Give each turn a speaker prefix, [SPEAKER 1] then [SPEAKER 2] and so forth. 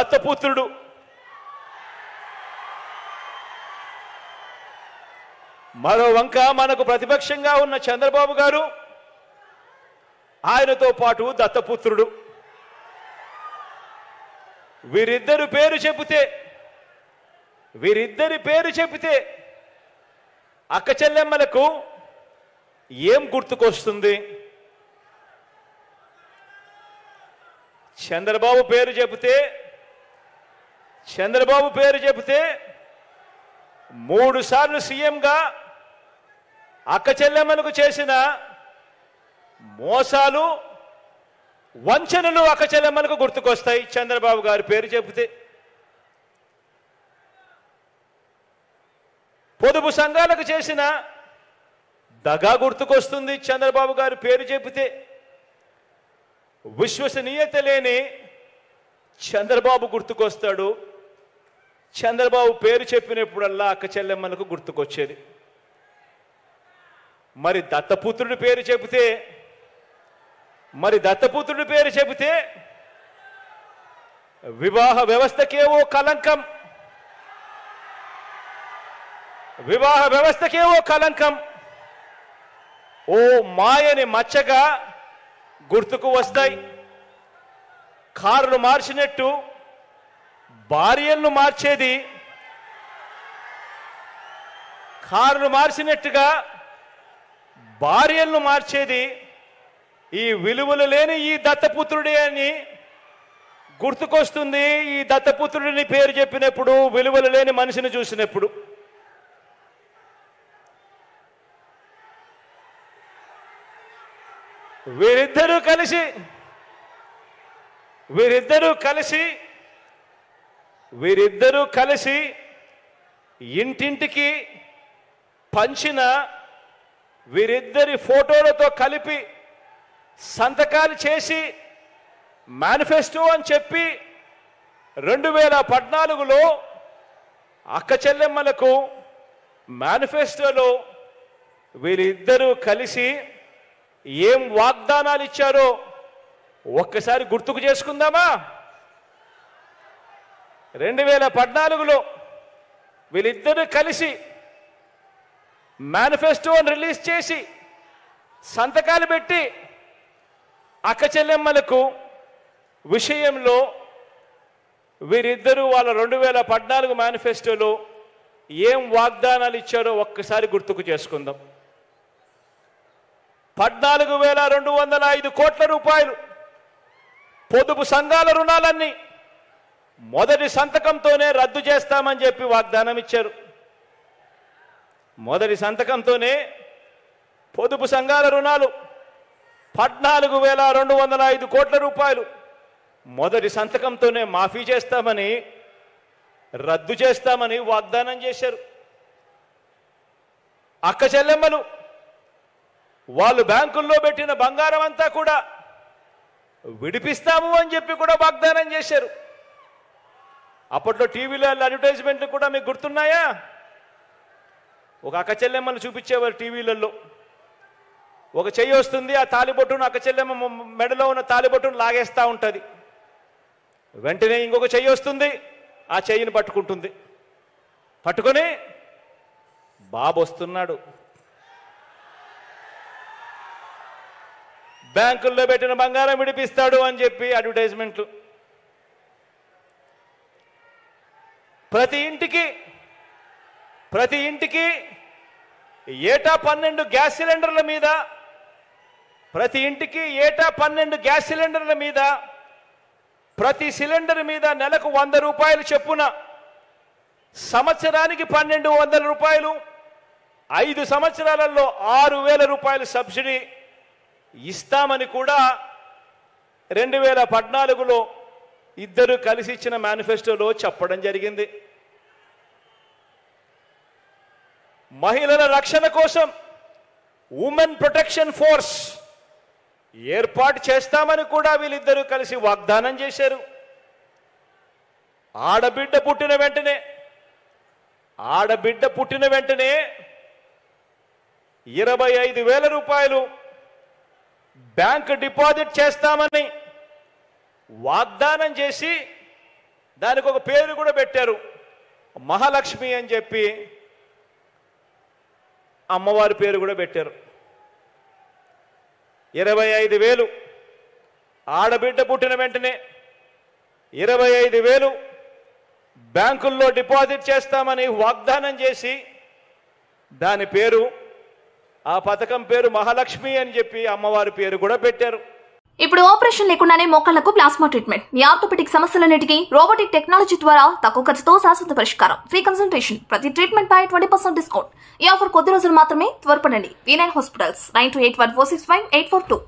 [SPEAKER 1] దత్తపుత్రుడు. మరో వంక మనకు ప్రతిపక్షంగా ఉన్న చంద్రబాబు గారు, ఆయనతో పాటు దత్తపుత్రుడు. వీరిద్దరి పేరు చెబితే అక్క చెల్లెమ్మలకు ఏం గుర్తుకొస్తుంది? చంద్రబాబు పేరు చెబితే 3 సార్లు సీఎంగా అక్క చెల్లెమ్మలకు చేసిన మోసాలు, వంచనలు అక్క చెల్లెమ్మలకు గుర్తుకొస్తాయి చంద్రబాబు గారి పేరు చెబితే. పొదుపు సంఘాలకు చేసిన దగా గుర్తుకొస్తుంది చంద్రబాబు గారి పేరు చెబితే. విశ్వసనీయత లేని చంద్రబాబు గుర్తుకొస్తాడు. చంద్రబాబు పేరు చెప్పినప్పుడల్లా అక్క చెల్లెమ్మలకు గుర్తుకొచ్చేది. మరి దత్తపుత్రుడి పేరు చెబితే వివాహ వ్యవస్థకేవో కలంకం, ఓ మాయని మచ్చగా గుర్తుకు వస్తాయి. కారులు మార్చినట్టు భార్యలను మార్చేది, ఈ విలువలు లేని ఈ దత్తపుత్రుడే అని గుర్తుకొస్తుంది. ఈ దత్తపుత్రుడిని పేరు చెప్పినప్పుడు, విలువలు లేని మనిషిని చూసినప్పుడు. వీరిద్దరూ కలిసి ఇంటింటికి పంచిన వీరిద్దరి ఫోటోలతో కలిపి సంతకాలు చేసి మేనిఫెస్టో అని చెప్పి 2014లో అక్క చెల్లెమ్మలకు మేనిఫెస్టోలో వీరిద్దరూ కలిసి ఏం వాగ్దానాలు ఇచ్చారో ఒక్కసారి గుర్తుకు చేసుకుందామా? 2014లో వీళ్ళిద్దరూ కలిసి మేనిఫెస్టోని రిలీజ్ చేసి సంతకాలు పెట్టి అక్క చెల్లెమ్మలకు విషయంలో వీరిద్దరూ వాళ్ళ 2014 మేనిఫెస్టోలో ఏం వాగ్దానాలు ఇచ్చారో ఒక్కసారి గుర్తుకు చేసుకుందాం. 14,205 కోట్ల రూపాయలు పొదుపు సంఘాల రుణాలన్నీ మొదటి సంతకంతోనే రద్దు చేస్తామని చెప్పి వాగ్దానం ఇచ్చారు. మొదటి సంతకంతోనే పొదుపు సంఘాల రుణాలు 14,205 కోట్ల రూపాయలు మొదటి సంతకంతోనే మాఫీ చేస్తామని, రద్దు చేస్తామని వాగ్దానం చేశారు. అక్క చెల్లెమ్మలు వాళ్ళు బ్యాంకుల్లో పెట్టిన బంగారం అంతా కూడా విడిపిస్తాము అని చెప్పి కూడా వాగ్దానం చేశారు. అప్పట్లో టీవీలో అడ్వర్టైజ్మెంట్లు కూడా మీకు గుర్తున్నాయా? ఒక అక్క చెల్లెమ్మను చూపించేవారు టీవీలలో. ఒక చెయ్యి వస్తుంది, ఆ తాలిబొట్టును అక్క చెల్లెమ్మ మెడలో ఉన్న తాలిబొట్టును లాగేస్తూ ఉంటుంది. వెంటనే ఇంకొక చెయ్యి వస్తుంది, ఆ చెయ్యిని పట్టుకుంటుంది. పట్టుకొని బాబు వస్తున్నాడు, బ్యాంకుల్లో పెట్టిన బంగారం విడిపిస్తాడు అని చెప్పి అడ్వర్టైజ్మెంట్లు. ప్రతి ఇంటికి ఏటా 12 గ్యాస్ సిలిండర్ల మీద, ప్రతి సిలిండర్ మీద నెలకు 100 రూపాయలు చొప్పున, సంవత్సరానికి 1,200 రూపాయలు, 5 సంవత్సరాలలో 6,000 రూపాయలు సబ్సిడీ ఇస్తామని కూడా 2014లో ఇద్దరు కలిసి ఇచ్చిన మేనిఫెస్టోలో చెప్పడం జరిగింది. మహిళల రక్షణ కోసం ఉమెన్ ప్రొటెక్షన్ ఫోర్స్ ఏర్పాటు చేస్తామని కూడా వీళ్ళిద్దరూ కలిసి వాగ్దానం చేశారు. ఆడబిడ్డ పుట్టిన వెంటనే 25,000 రూపాయలు బ్యాంక్ డిపాజిట్ చేస్తామని వాగ్దానం చేసి దానికి ఒక పేరు కూడా పెట్టారు, మహాలక్ష్మి అని చెప్పి అమ్మవారి పేరు కూడా పెట్టారు. 25,000 ఆడబిడ్డ పుట్టిన వెంటనే 25,000 బ్యాంకుల్లో డిపాజిట్ చేస్తామని వాగ్దానం చేసి దాని పేరు, ఆ పథకం పేరు మహాలక్ష్మి అని చెప్పి అమ్మవారి పేరు కూడా పెట్టారు.
[SPEAKER 2] ఇప్పుడు ఆపరేషన్ లేకుండానే మోకాళ్లకు ప్లాస్మా ట్రీట్మెంట్. మీ ఆర్థోపెటిక్ సమస్యలన్నిటికీ రోబోటిక్ టెక్నాలజీ ద్వారా తక్కువ ఖర్చుతో శాశ్వత పరిష్కారం. Free consultation. ప్రతి ట్రీట్మెంట్ పై 20% డిస్కౌంట్. ఈ ఆఫర్ కొద్ది రోజులు మాత్రమే. త్వరపడండి. V9 hospitals 9281465842.